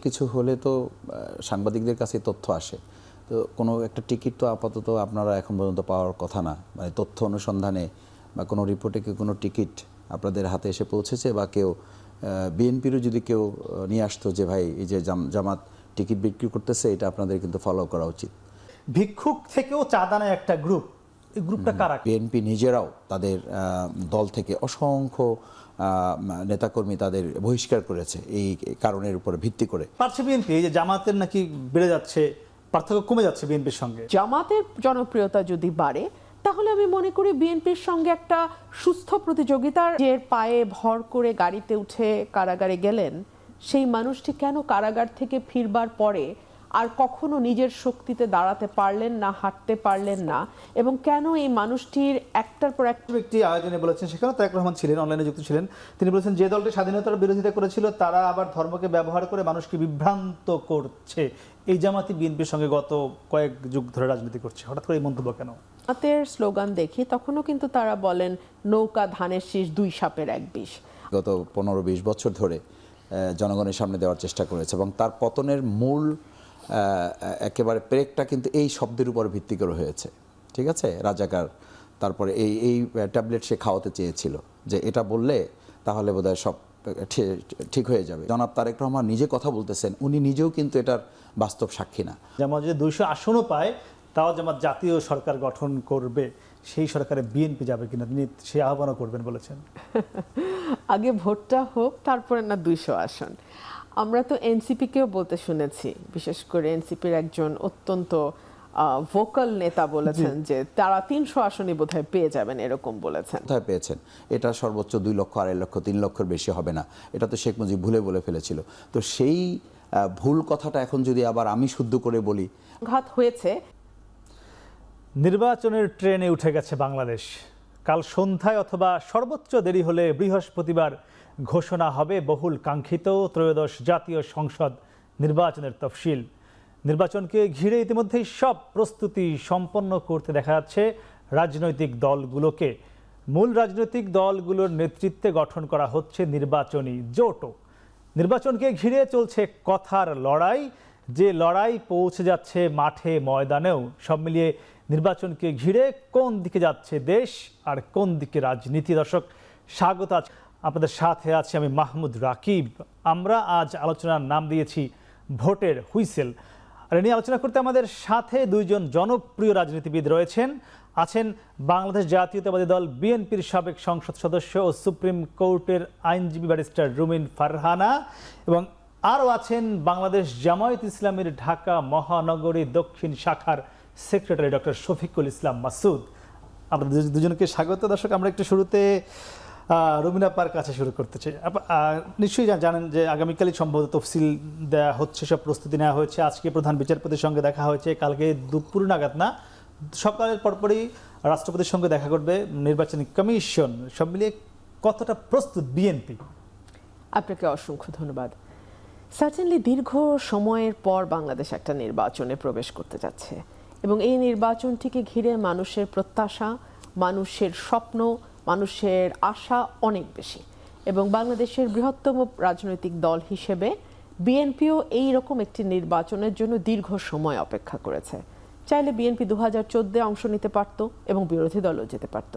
কিছু হলে তো সাংবাদিকদের কাছে তথ্য আসে, তো কোনো একটা টিকিট তো আপাতত আপনারা এখন পর্যন্ত পাওয়ার কথা না, মানে তথ্য অনুসন্ধানে বা কোনো রিপোর্টে কি কোনো টিকিট আপনাদের হাতে এসে পৌঁছেছে, বা কেউ বিএনপিরও যদি কেউ নিয়ে আসতো যে ভাই এই যে জামাত টিকিট বিক্রি করতেছে, এটা আপনাদের কিন্তু ফলো করা উচিত। ভিক্ষুক থেকেও চাঁদা নেয় একটা গ্রুপ, এই গ্রুপটা কারা? বিএনপি নিজেরাও তাদের দল থেকে অসংখ্য নেতাকর্মী তাদের বহিষ্কার করেছে এই কারণের উপর ভিত্তি করে। পারছে বিএনপি এই যে জামাতের নাকি বেড়ে যাচ্ছে, পার্থক্য কমে যাচ্ছে বিএনপির সঙ্গে। জামাতের জনপ্রিয়তা যদি বাড়ে তাহলে আমি মনে করি বিএনপির সঙ্গে একটা সুস্থ প্রতিযোগিতার, যে পায়ে ভর করে গাড়িতে উঠে কারাগারে গেলেন সেই মানুষটি কেন কারাগার থেকে ফিরবার পরে আর কখনো নিজের শক্তিতে দাঁড়াতে পারলেন না, হাঁটতে পারলেন না, এবং কেন এই মানুষটির একটার পর একটা একটি আয়োজনে বলেছেন, সেখানে তারেক রহমান ছিলেন, অনলাইনে যুক্ত ছিলেন। তিনি বলেছেন যে দলটি স্বাধীনতার বিরোধিতা করেছিল তারা আবার ধর্মকে ব্যবহার করে মানুষকে বিভ্রান্ত করছে। এই জামাতি বিএনপির সঙ্গে গত কয়েক যুগ ধরে রাজনীতি করছে, হঠাৎ করে এই মন্তব্য কেন? জামাতের স্লোগান দেখি তখনও কিন্তু তারা বলেন নৌকা ধানের শীষ, দুই সাপের এক বিষ। গত 15-20 বছর ধরে জনগণের সামনে দেওয়ার চেষ্টা করেছে, এবং তার পতনের মূল একেবারে প্রেকটা কিন্তু এই শব্দের উপর ভিত্তি করে হয়েছে। ঠিক আছে, রাজাকার, তারপরে এই ট্যাবলেট সে খাওয়াতে চেয়েছিল যে এটা বললে তাহলে বোধহয় সব ঠিক হয়ে যাবে। জনাব তারেক রহমান নিজে কথা বলতেছেন, উনি নিজেও কিন্তু এটার বাস্তব সাক্ষী না। জামাত যদি 200 আসনও পায় তাও জামাত জাতীয় সরকার গঠন করবে, সেই সরকারে বিএনপি যাবে কিনা তিনি সেই আহ্বানও করবেন বলেছেন। আগে ভোটটা হোক, তারপরে না 200 আসন। আমরা তো এনসিপিকেও বলতে শুনেছি, বিশেষ করে এনসিপির একজন অত্যন্ত ভোকাল নেতা বলেছেন যে তারা 300 আসনই বোধহয় পেয়ে যাবেন, এরকম বলেছেন। কোথায় পেয়েছেন? এটা সর্বোচ্চ 2 লক্ষ, 2.5 লক্ষ, 3 লক্ষের বেশি হবে না, এটা তো শেখ মুজিব ভুলে বলে ফেলেছিল। তো সেই ভুল কথাটা এখন যদি আবার আমি শুদ্ধ করে বলি। ঘাত হয়েছে। নির্বাচনের ট্রেনে উঠে গেছে বাংলাদেশ। কাল সন্ধ্যায় অথবা সর্বোচ্চ দেরি হলে বৃহস্পতিবার ঘোষণা হবে বহুল কাঙ্ক্ষিত ত্রয়োদশ জাতীয় সংসদ নির্বাচনের তফসিল। নির্বাচনকে ঘিরে ইতিমধ্যেই সব প্রস্তুতি সম্পন্ন করতে দেখা যাচ্ছে রাজনৈতিক দলগুলোকে। মূল রাজনৈতিক দলগুলোর নেতৃত্বে গঠন করা হচ্ছে নির্বাচনী জোটও। নির্বাচনকে ঘিরে চলছে কথার লড়াই, যে লড়াই পৌঁছে যাচ্ছে মাঠে ময়দানেও। সব মিলিয়ে নির্বাচনকে ঘিরে কোন দিকে যাচ্ছে দেশ আর কোন দিকে রাজনীতি। দর্শক, স্বাগত আপনাদের সাথে আছি আমি মাহমুদ রাকিব। আমরা আজ আলোচনার নাম দিয়েছি ভোটের হুইসেল। আর এ নিয়ে আলোচনা করতে আমাদের সাথে 2 জন জনপ্রিয় রাজনীতিবিদ রয়েছেন। আছেন বাংলাদেশ জাতীয়তাবাদী দল বিএনপির সাবেক সংসদ সদস্য ও সুপ্রিম কোর্টের আইনজীবী ব্যারিস্টার রুমিন ফারহানা, এবং আরও আছেন বাংলাদেশ জামায়াত ইসলামীর ঢাকা মহানগরী দক্ষিণ শাখার সেক্রেটারি ডক্টর শফিকুল ইসলাম মাসুদ। আপনাদের দুজনকে স্বাগত। দর্শক, আমরা একটু শুরুতে রুমিন আপার কাছে শুরু করতে চাই। নিশ্চয়ই জানেন যে আগামীকালই সম্ভবত তফসিল দেওয়া হচ্ছে, সব প্রস্তুতি নেওয়া হয়েছে। আজকে প্রধান বিচারপতির সঙ্গে দেখা হয়েছে, কালকে দুপুর নাগাদ না সকালের পরপরই রাষ্ট্রপতির সঙ্গে দেখা করবে নির্বাচনী কমিশন। সব মিলিয়ে কতটা প্রস্তুত বিএনপি? আপনাকে অসংখ্য ধন্যবাদ। সার্টেনলি দীর্ঘ সময়ের পর বাংলাদেশ একটা নির্বাচনে প্রবেশ করতে যাচ্ছে, এবং এই নির্বাচনটিকে ঘিরে মানুষের প্রত্যাশা, মানুষের স্বপ্ন, মানুষের আশা অনেক বেশি। এবং বাংলাদেশের বৃহত্তম রাজনৈতিক দল হিসেবে বিএনপিও এই রকম একটি নির্বাচনের জন্য দীর্ঘ সময় অপেক্ষা করেছে। চাইলে বিএনপি 2014-এ অংশ নিতে পারত এবং বিরোধী দলও যেতে পারত।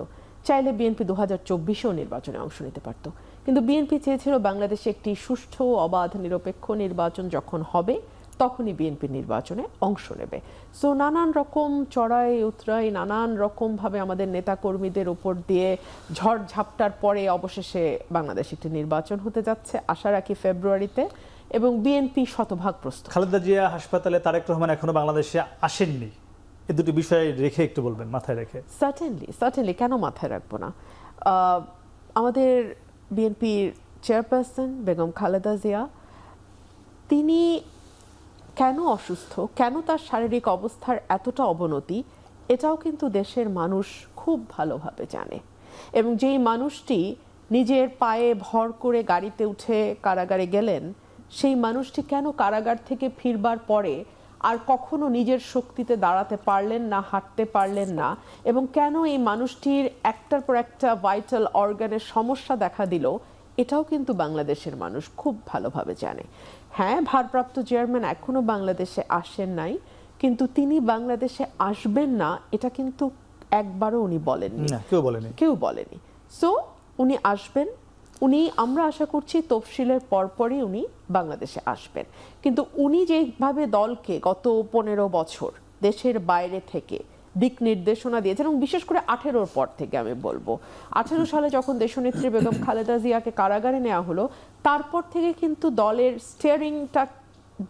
চাইলে বিএনপি 2024-এও নির্বাচনে অংশ নিতে পারত, কিন্তু বিএনপি চেয়েছিল বাংলাদেশে একটি সুষ্ঠু, অবাধ, নিরপেক্ষ নির্বাচন যখন হবে তখনই বিএনপি নির্বাচনে অংশ নেবে। সো নানান রকম চড়াই উতরাই, নানান রকমভাবে আমাদের নেতাকর্মীদের উপর দিয়ে ঝড় ঝাপটার পরে অবশেষে বাংলাদেশ একটি নির্বাচন হতে যাচ্ছে, আশা রাখি ফেব্রুয়ারিতে, এবং বিএনপি শতভাগ প্রস্তুত। খালেদা জিয়া হাসপাতালে, তারেক রহমান এখনো বাংলাদেশে আসেননি, এই দুটি বিষয় রেখে একটু বলবেন, মাথায় রেখে। সার্টেনলি কেন মাথায় রাখবো না। আমাদের বিএনপির চেয়ারপারসন বেগম খালেদা জিয়া, তিনি কেন অসুস্থ, কেন তার শারীরিক অবস্থার এতটা অবনতি, এটাও কিন্তু দেশের মানুষ খুব ভালোভাবে জানে। এবং যেই মানুষটি নিজের পায়ে ভর করে গাড়িতে উঠে কারাগারে গেলেন সেই মানুষটি কেন কারাগার থেকে ফিরবার পরে আর কখনো নিজের শক্তিতে দাঁড়াতে পারলেন না, হাঁটতে পারলেন না, এবং কেন এই মানুষটির একটার পর একটা ভাইটাল অর্গানের সমস্যা দেখা দিল, এটাও কিন্তু বাংলাদেশের মানুষ খুব ভালোভাবে জানে। হ্যাঁ, ভারপ্রাপ্ত চেয়ারম্যান এখনো বাংলাদেশে আসেন নাই, কিন্তু তিনি বাংলাদেশে আসবেন না এটা কিন্তু একবারও উনি বলেননি, না, কেউ বলেনি। সো উনি আসবেন, আমরা আশা করছি তফসিলের পরপরই উনি বাংলাদেশে আসবেন। কিন্তু উনি যেভাবে দলকে গত 15 বছর দেশের বাইরে থেকে দিক নির্দেশনা দিয়েছেন, এবং বিশেষ করে 18-র পর থেকে আমি বলবো, 18 সালে যখন দেশনেত্রী বেগম খালেদা জিয়াকে কারাগারে নেওয়া হলো, তারপর থেকে কিন্তু দলের স্টিয়ারিংটা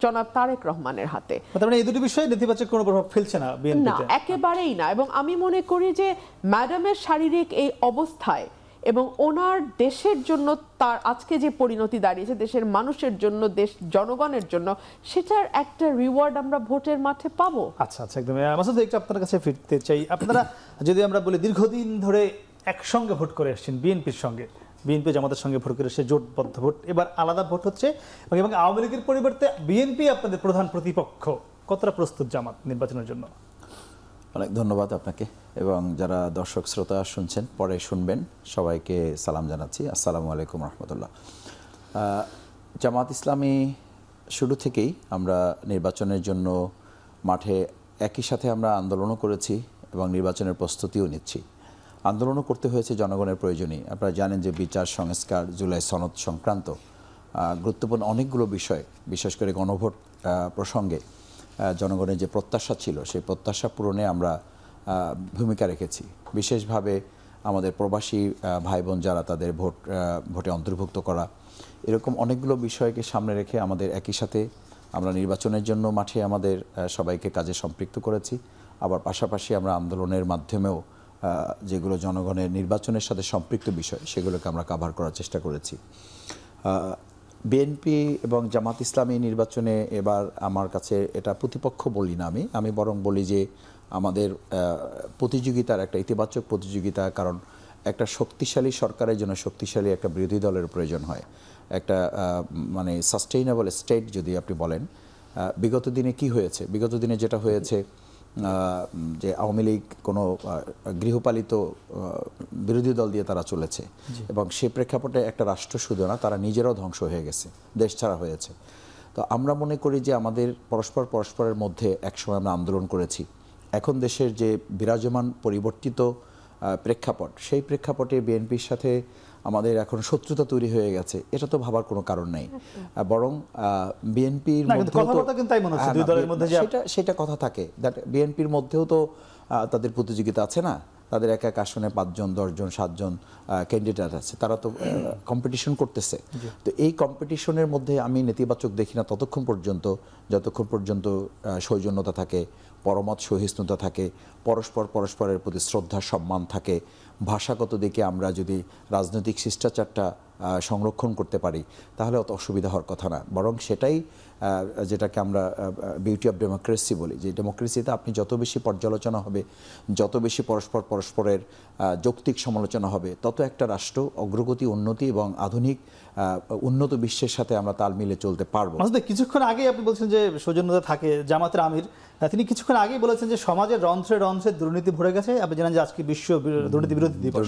জনাব তারেক রহমানের হাতে। মানে এই দুটি বিষয়ে নেতিবাচক কোনো প্রভাব ফেলছে না না, বিএনপিতে? একেবারেই না। এবং আমি মনে করি যে ম্যাডামের শারীরিক এই অবস্থায় এবং ওনার দেশের জন্য তার আজকে যে পরিণতি দাঁড়িয়েছে, দেশের মানুষের জন্য, দেশ জনগণের জন্য, সেটার একটা রিওয়ার্ড আমরা ভোটের মাঠে পাবো। আচ্ছা, একদম। মাসুদ, একটু আপনার কাছে ফিরতে চাই। আপনারা যদি আমরা বলি দীর্ঘদিন ধরে একসঙ্গে ভোট করে এসেছেন বিএনপির সঙ্গে, বিএনপি জামাতের সঙ্গে ভোট করে এসে জোটবদ্ধ ভোট, এবার আলাদা ভোট হচ্ছে এবং আওয়ামী লীগের পরিবর্তে বিএনপি আপনাদের প্রধান প্রতিপক্ষ। কতটা প্রস্তুত জামাত নির্বাচনের জন্য? অনেক ধন্যবাদ আপনাকে এবং যারা দর্শক শ্রোতা শুনছেন, পরে শুনবেন, সবাইকে সালাম জানাচ্ছি। আসসালামু আলাইকুম রহমতুল্লাহ। জামাত ইসলামী শুরু থেকেই আমরা নির্বাচনের জন্য মাঠে একই সাথে আমরা আন্দোলনও করেছি এবং নির্বাচনের প্রস্তুতিও নিচ্ছি। আন্দোলনও করতে হয়েছে জনগণের প্রয়োজনেই। আপনারা জানেন যে বিচার সংস্কার, জুলাই সনদ সংক্রান্ত গুরুত্বপূর্ণ অনেকগুলো বিষয়, বিশেষ করে গণভোট প্রসঙ্গে জনগণের যে প্রত্যাশা ছিল, সেই প্রত্যাশা পূরণে আমরা ভূমিকা রেখেছি। বিশেষভাবে আমাদের প্রবাসী ভাই বোন যারা, তাদের ভোটে অন্তর্ভুক্ত করা, এরকম অনেকগুলো বিষয়কে সামনে রেখে আমাদের একই সাথে আমরা নির্বাচনের জন্য মাঠে আমাদের সবাইকে কাজে সম্পৃক্ত করেছি। আবার পাশাপাশি আমরা আন্দোলনের মাধ্যমেও যেগুলো জনগণের নির্বাচনের সাথে সম্পৃক্ত বিষয়, সেগুলোকে আমরা কাভার করার চেষ্টা করেছি। বিএনপি এবং জামাত ইসলামী নির্বাচনে এবার আমার কাছে এটা প্রতিপক্ষ বলি না, আমি বরং বলি যে আমাদের প্রতিযোগিতার একটা ইতিবাচক প্রতিযোগিতা। কারণ একটা শক্তিশালী সরকারের জন্য শক্তিশালী একটা বিরোধী দলের প্রয়োজন হয়। একটা মানে সাস্টেইনেবল স্টেট যদি আপনি বলেন, বিগত দিনে কি হয়েছে, বিগত দিনে যেটা হয়েছে যে আওয়ামী লীগ কোনো গৃহপালিত বিরোধী দল দিয়ে তারা চলেছে এবং সে প্রেক্ষাপটে একটা রাষ্ট্র শুধু না, তারা নিজেরাও ধ্বংস হয়ে গেছে, দেশ ছাড়া হয়েছে। তো আমরা মনে করি যে আমাদের পরস্পরের মধ্যে একসময় আমরা আন্দোলন করেছি। এখন দেশের যে বিরাজমান পরিবর্তিত প্রেক্ষাপট, সেই প্রেক্ষাপটে বিএনপির সাথে আমাদের এখন শত্রুতা তৈরি হয়ে গেছে, এটা তো ভাবার কোনো কারণ নাই। বরং বিএনপির সেটা কথা থাকে, বিএনপির মধ্যেও তো তাদের প্রতিযোগিতা আছে না, তাদের এক এক আসনে 5 জন 10 জন 7 জন ক্যান্ডিডেট আছে, তারা তো কম্পিটিশন করতেছে। তো এই কম্পিটিশনের মধ্যে আমি নেতিবাচক দেখি না যতক্ষণ পর্যন্ত সৌজন্যতা থাকে, পরমত সহিষ্ণুতা থাকে, পরস্পরের প্রতি শ্রদ্ধা সম্মান থাকে, ভাষাগত দিকে আমরা যদি রাজনৈতিক শিষ্টাচারটা সংরক্ষণ করতে পারি, তাহলে অত অসুবিধা হওয়ার কথা না। বরং সেটাই যেটাকে আমরা বিউটি অফ ডেমোক্রেসি বলি, যে ডেমোক্রেসিতে আপনি যত বেশি পর্যালোচনা হবে, যত বেশি পরস্পরের যৌক্তিক সমালোচনা হবে, তত একটা রাষ্ট্র অগ্রগতি, উন্নতি এবং আধুনিক উন্নত বিশ্বের সাথে আমরা তাল মিলে চলতে পারবো। কিছুক্ষণ আগে আপনি বলছেন যে সৌজন্যতা থাকে, জামাতের আমির তিনি কিছুক্ষণ আগেই বলেছেন যে সমাজের রন্ধ্রে রন্ধ্রে দুর্নীতি ভরে গেছে। আপনি জানেন যে আজকে বিশ্ব দুর্নীতি বিরোধী দিবস,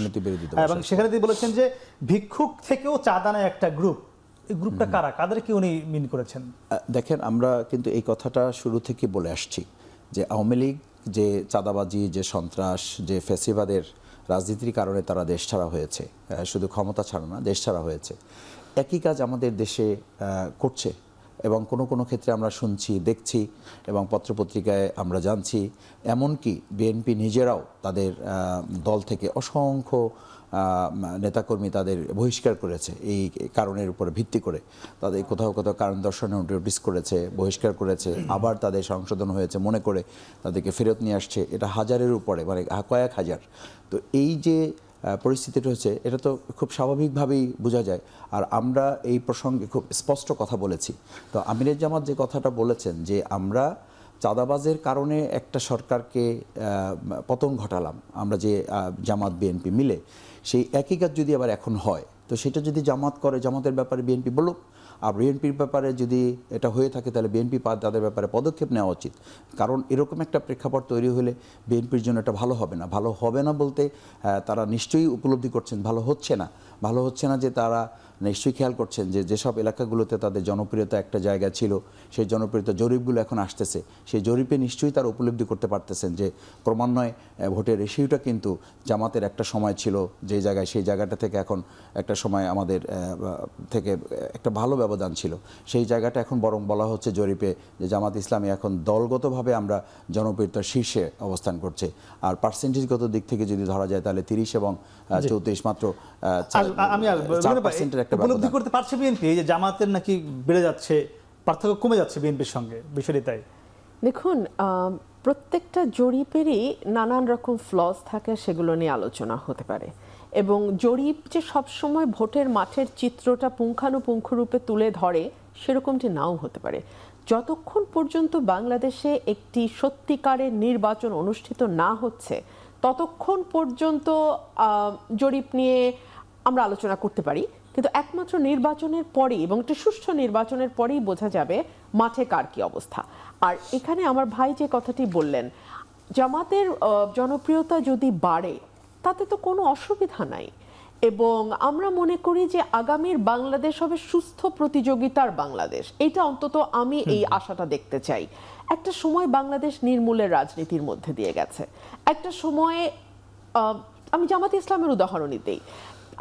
এবং সেখানে তিনি বলেছেন যে ভিক্ষুক থেকেও চাঁদা নেয় একটা গ্রুপ। এই গ্রুপটা কারা, কাদেরকে উনি মিন করেছেন? দেখেন, আমরা কিন্তু এই কথাটা শুরু থেকে বলে আসছি যে আওয়ামী লীগ যে চাঁদাবাজি, যে সন্ত্রাস, যে ফ্যাসিবাদের রাজনীতির কারণে তারা দেশ ছাড়া হয়েছে, শুধু ক্ষমতা ছাড়া না, দেশ ছাড়া হয়েছে। একই কাজ আমাদের দেশে করছে এবং কোনো ক্ষেত্রে আমরা শুনছি, দেখছি এবং পত্রপত্রিকায় আমরা জানছি। এমনকি বিএনপি নিজেরাও তাদের দল থেকে অসংখ্য নেতাকর্মী তাদের বহিষ্কার করেছে এই কারণের উপরে ভিত্তি করে। তাদের কোথাও কারণ দর্শানোর নোটিশ করেছে, বহিষ্কার করেছে, আবার তাদের সংশোধন হয়েছে মনে করে তাদেরকে ফেরত নিয়ে আসছে। এটা হাজারের উপরে, মানে কয়েক হাজার। তো এই যে পরিস্থিতিটা হচ্ছে, এটা তো খুব স্বাভাবিকভাবেই বোঝা যায়। আর আমরা এই প্রসঙ্গে খুব স্পষ্ট কথা বলেছি। তো আমিনুল জামাত যে কথাটা বলেছেন যে আমরা চাঁদাবাজের কারণে একটা সরকারকে পতন ঘটালাম, আমরা যে জামাত বিএনপি মিলে, সেই একই কাজ যদি আবার এখন হয়, তো সেটা যদি জামাত করে, জামাতের ব্যাপারে বিএনপি বলুক। আর বিএনপির ব্যাপারে যদি এটা হয়ে থাকে, তাহলে বিএনপি তাদের ব্যাপারে পদক্ষেপ নেওয়া উচিত। কারণ এরকম একটা প্রেক্ষাপট তৈরি হলে বিএনপির জন্য এটা ভালো হবে না। ভালো হবে না বলতে তারা নিশ্চয়ই উপলব্ধি করছেন ভালো হচ্ছে না যে তারা নিশ্চয়ই খেয়াল করছেন যে যেসব এলাকাগুলোতে তাদের জনপ্রিয়তা একটা জায়গা ছিল, সেই জনপ্রিয়তা জরিপগুলো এখন আসতেছে, সেই জরিপে নিশ্চয়ই তারা উপলব্ধি করতে পারতেছেন যে ক্রমান্বয়ে ভোটের রেশিওটা কিন্তু জামাতের একটা সময় ছিল যে জায়গায়, সেই জায়গাটা থেকে এখন একটা সময় আমাদের থেকে একটা ভালো ব্যবধান ছিল, সেই জায়গাটা এখন বরং বলা হচ্ছে জরিপে যে জামাত ইসলামী এখন দলগতভাবে আমরা জনপ্রিয়তার শীর্ষে অবস্থান করছে। আর পার্সেন্টেজগত দিক থেকে যদি ধরা যায় তাহলে 30 এবং 34 মাত্র আমি 4% একটা উপলব্ধি ব্যবধান। করতে পারছে বিএনপি যে জামাতের নাকি বেড়ে যাচ্ছে, পার্থক্য কমে যাচ্ছে বিএনপির সঙ্গে, বিষয়টি তাই? দেখুন, প্রত্যেকটা জরিপেরই নানান রকম ফ্লস থাকে, সেগুলো নিয়ে আলোচনা হতে পারে। এবং জরিপ যে সবসময় ভোটের মাঠের চিত্রটা পুঙ্খানুপুঙ্খ রূপে তুলে ধরে সেরকমটি নাও হতে পারে। যতক্ষণ পর্যন্ত বাংলাদেশে একটি সত্যিকারের নির্বাচন অনুষ্ঠিত না হচ্ছে ততক্ষণ পর্যন্ত জরিপ নিয়ে আমরা আলোচনা করতে পারি, কিন্তু একমাত্র নির্বাচনের পরেই এবং একটি সুষ্ঠু নির্বাচনের পরেই বোঝা যাবে মাঠে কার কি অবস্থা। আর এখানে আমার ভাই যে কথাটি বললেন, জামাতের জনপ্রিয়তা যদি বাড়ে তাতে তো কোনো অসুবিধা নাই, এবং আমরা মনে করি যে আগামীর বাংলাদেশ হবে সুস্থ প্রতিযোগিতার বাংলাদেশ। এটা অন্তত আমি এই আশাটা দেখতে চাই। একটা সময় বাংলাদেশ নির্মূলের রাজনীতির মধ্যে দিয়ে গেছে, একটা সময়ে আমি জামাত ইসলামের উদাহরণই দেই,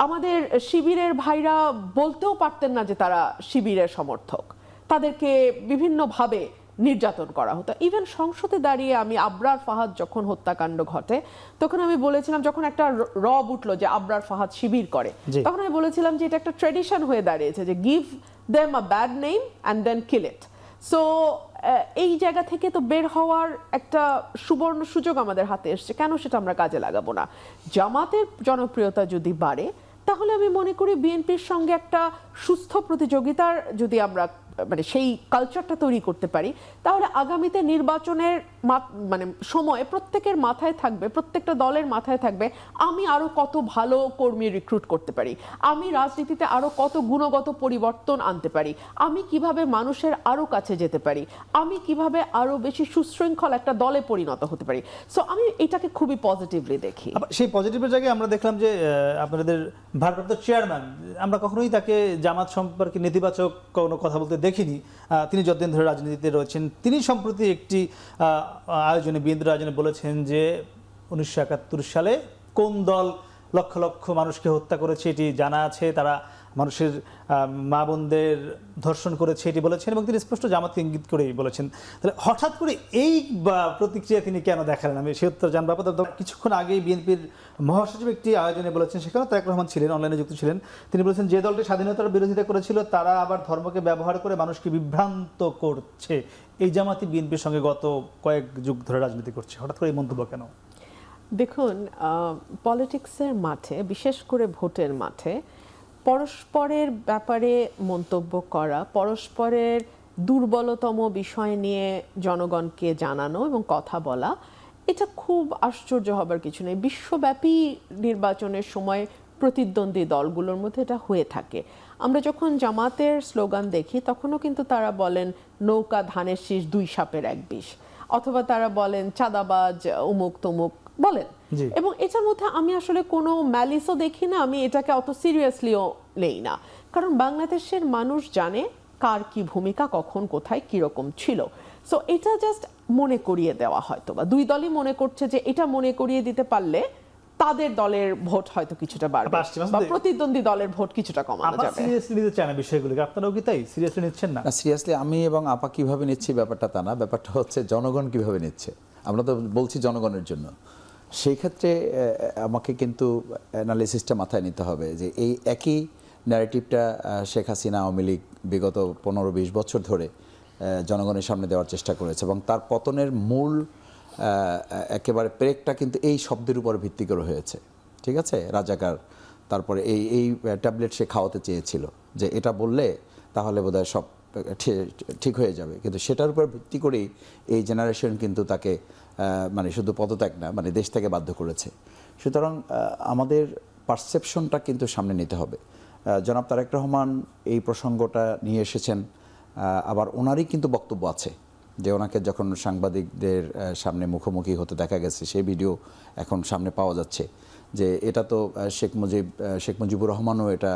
আমাদের শিবিরের ভাইরা বলতেও পারতেন না যে তারা শিবিরের সমর্থক, তাদেরকে বিভিন্নভাবে নির্যাতন করা হতো। ইভেন সংসদে দাঁড়িয়ে আমি আবরার ফাহাদ যখন হত্যাকাণ্ড ঘটে তখন আমি বলেছিলাম, যখন একটা রব উঠলো যে আবরার ফাহাদ শিবির করে, তখন আমি বলেছিলাম যে এটা একটা ট্রেডিশন হয়ে দাঁড়িয়েছে যে give them a bad name and then kill it. So এই জায়গা থেকে তো বের হওয়ার একটা সুবর্ণ সুযোগ আমাদের হাতে এসছে, কেন সেটা আমরা কাজে লাগাবো না? জামাতের জনপ্রিয়তা যদি বাড়ে তাহলে আমি মনে করি বিএনপির সঙ্গে একটা সুস্থ প্রতিযোগিতার যদি আমরা মানে সেই কালচারটা তৈরি করতে পারি, তাহলে আগামীতে নির্বাচনের মানে সময়ে প্রত্যেকের মাথায় থাকবে, প্রত্যেকটা দলের মাথায় থাকবে আমি আরো কত ভালো কর্মী রিক্রুট করতে পারি, আমি রাজনীতিতে আরো কত গুণগত পরিবর্তন আনতে পারি, আমি কিভাবে মানুষের আরো কাছে যেতে পারি, আমি কিভাবে আরো বেশি সুশৃঙ্খল একটা দলে পরিণত হতে পারি। সো আমি এটাকে খুবই পজিটিভলি দেখি। সেই পজিটিভের জায়গায় আমরা দেখলাম যে আপনাদের ভারপ্রাপ্ত চেয়ারম্যান, আমরা কখনোই তাকে জামাত সম্পর্কে নেতিবাচক কোনো কথা বলতে দেখিনি। তিনি যতদিন ধরে রাজনীতিতে রয়েছেন, তিনি সম্প্রতি একটি আয়োজনে, বিএনপির আয়োজনে বলেছেন যে 1971 সালে কোন দল লক্ষ লক্ষ মানুষকে হত্যা করেছে এটি জানা আছে, তারা মানুষের মা বোনদের ধর্ষণ করেছে এটি বলেছেন, এবং তিনি স্পষ্ট জামাতকে ইঙ্গিত করেই বলেছেন। তাহলে হঠাৎ করে এই প্রতিক্রিয়া তিনি কেন দেখালেন, আমি সে উত্তর জানবো। কিছুক্ষণ আগেই বিএনপির মহাসচিব একটি আয়োজনে বলেছেন, সেখানে তারেক রহমান ছিলেন, অনলাইনে যুক্ত ছিলেন, তিনি বলেছেন যে দলটি স্বাধীনতার বিরোধিতা করেছিল তারা আবার ধর্মকে ব্যবহার করে মানুষকে বিভ্রান্ত করছে। এই জামাতই বিএনপির সঙ্গে গত কয়েক যুগ ধরে রাজনীতি করছে, হঠাৎ করে এই মন্তব্য কেন? দেখুন, পলিটিক্সের মাঠে, বিশেষ করে ভোটের মাঠে, পরস্পরের ব্যাপারে মন্তব্য করা, পরস্পরের দুর্বলতম বিষয় নিয়ে জনগণকে জানানো এবং কথা বলা, এটা খুব আশ্চর্য হবার কিছু নেই। বিশ্বব্যাপী নির্বাচনের সময় প্রতিদ্বন্দ্বী দলগুলোর মধ্যে এটা হয়ে থাকে। আমরা যখন জামাতের স্লোগান দেখি তখনও কিন্তু তারা বলেন নৌকা ধানের শীষ 2 সাপের 1 বিষ, অথবা তারা বলেন চাঁদাবাজ অমুক তমুক বলেন, এবং এটার মধ্যে আমি আসলে কোনো ম্যালিসও দেখি না, আমি এটাকে অত সিরিয়াসলিও নেই না, কারণ বাংলাদেশের মানুষ জানে কার কি ভূমিকা কখন কোথায় কিরকম ছিল। সো এটা জাস্ট মনে করিয়ে দেওয়া, হয়তো বা দুই দলই মনে করছে যে এটা মনে করিয়ে দিতে পারলে তাদের দলের ভোট হয়তো কিছুটা বাড়বে বা প্রতিদ্বন্দ্বী দলের ভোট কিছুটা কমানো যাবে। সিরিয়াসলি নিতে চান না বিষয়গুলোকে, আপনারাও কি তাই সিরিয়াসলি নিচ্ছেন না? সিরিয়াসলি আমি এবং আপা কিভাবে নিচ্ছি ব্যাপারটা তা না, ব্যাপারটা হচ্ছে জনগণ কিভাবে নিচ্ছে। আমরা তো বলছি জনগণের জন্য, সেই ক্ষেত্রে আমাকে কিন্তু অ্যানালিসিসটা মাথায় নিতে হবে যে এই একই ন্যারেটিভটা শেখ হাসিনা আওয়ামী লীগ বিগত 15-20 বছর ধরে জনগণের সামনে দেওয়ার চেষ্টা করেছে, এবং তার পতনের মূল একেবারে প্রেকটা কিন্তু এই শব্দের উপর ভিত্তি করে হয়েছে। ঠিক আছে, রাজাকার, তারপরে এই ট্যাবলেট সে খাওয়াতে চেয়েছিল যে এটা বললে তাহলে বোধহয় সব ঠিক হয়ে যাবে, কিন্তু সেটার উপর ভিত্তি করেই এই জেনারেশন কিন্তু তাকে মানে শুধু পদত্যাগ না, মানে দেশ থেকে বাধ্য করেছে। সুতরাং আমাদের পারসেপশনটা কিন্তু সামনে নিতে হবে। জনাব তারেক রহমান এই প্রসঙ্গটা নিয়ে এসেছেন, আবার ওনারই কিন্তু বক্তব্য আছে যে ওনাকে যখন সাংবাদিকদের সামনে মুখোমুখি হতে দেখা গেছে সেই ভিডিও এখন সামনে পাওয়া যাচ্ছে, যে এটা তো শেখ মুজিবুর রহমানও এটা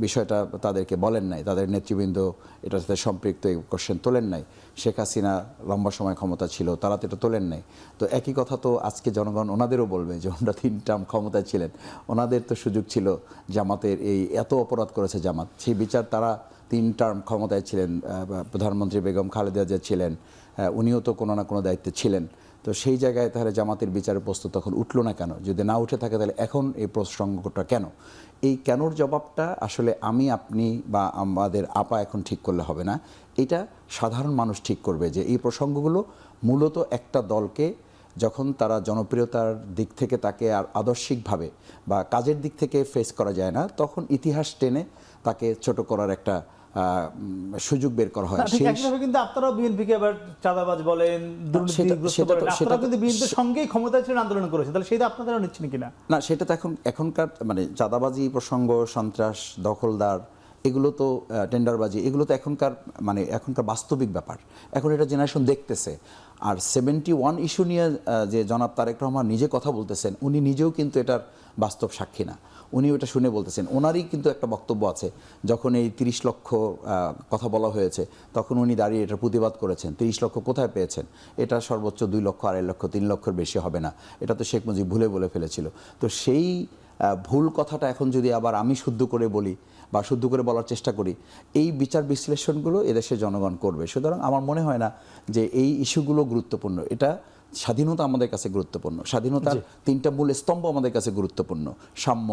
বিষয়টা তাদেরকে বলেন নাই, তাদের নেতৃবৃন্দ এটার সাথে সম্পৃক্ত এই কোশ্চেন তোলেন নাই। শেখ হাসিনা লম্বা সময় ক্ষমতা ছিল, তারা তো এটা তোলেন নাই। তো একই কথা তো আজকে জনগণ ওনাদেরও বলবে যে ওনারা 3 টার্ম ক্ষমতায় ছিলেন, ওনাদের তো সুযোগ ছিল জামাতের এই এত অপরাধ করেছে জামাত, সেই বিচার তারা 3 টার্ম ক্ষমতায় ছিলেন, প্রধানমন্ত্রী বেগম খালেদা জিয়া ছিলেন, উনিও তো কোনো না কোনো দায়িত্বে ছিলেন। তো সেই জায়গায় তাহলে জামাতের বিচারের প্রশ্ন তখন উঠলো না কেন? যদি না উঠে থাকে তাহলে এখন এই প্রসঙ্গটা কেন? এই কেনর জবাবটা আসলে আমি, আপনি বা আমাদের আপা এখন ঠিক করলে হবে না, এটা সাধারণ মানুষ ঠিক করবে যে এই প্রসঙ্গগুলো মূলত একটা দলকে যখন তারা জনপ্রিয়তার দিক থেকে তাকে আর আদর্শিকভাবে বা কাজের দিক থেকে ফেস করা যায় না, তখন ইতিহাস টেনে তাকে ছোট করার একটা সুযোগ বের করা হয়। ঠিক একইভাবে কিন্তু আপনারাও বিএনপিকে আবার চাঁদাবাজ বলেন, দুর্নীতিগ্রস্ত বলেন, আপনারা কিন্তু বিএনপির সঙ্গেই ক্ষমতায় ছিলেন, আন্দোলন করেছেন, তাহলে সেটা আপনারাও নিচ্ছেন কিনা? না, সেটা তো এখনকার মানে চাঁদাবাজি প্রসঙ্গ, সন্ত্রাস, দখলদার, এগুলো তো টেন্ডারবাজি, এগুলো তো এখনকার বাস্তবিক ব্যাপার। এখন এটা জেনারেশন দেখতেছে। আর 71 ইস্যু নিয়ে যে জনাব তারেক রহমান নিজে কথা বলতেছেন, উনি নিজেও কিন্তু এটার বাস্তব সাক্ষী না। উনি ওটা শুনে বলতেছেন, ওনারই কিন্তু একটা বক্তব্য আছে। যখন এই 30 লক্ষ কথা বলা হয়েছে, তখন উনি দাঁড়িয়ে এটার প্রতিবাদ করেছেন। 30 লক্ষ কোথায় পেয়েছেন? এটা সর্বোচ্চ 2 লক্ষ, 2.5 লক্ষ, 3 লক্ষের বেশি হবে না। এটা তো শেখ মুজিব ভুলে বলে ফেলেছিল। তো সেই ভুল কথাটা এখন যদি আবার আমি শুদ্ধ করে বলি বা শুদ্ধ করে বলার চেষ্টা করি, এই বিচার বিশ্লেষণগুলো এদেশের জনগণ করবে। সুতরাং আমার মনে হয় না যে এই ইস্যুগুলো গুরুত্বপূর্ণ। এটা স্বাধীনতা আমাদের কাছে গুরুত্বপূর্ণ, স্বাধীনতার 3টা মূল স্তম্ভ আমাদের কাছে গুরুত্বপূর্ণ: সাম্য,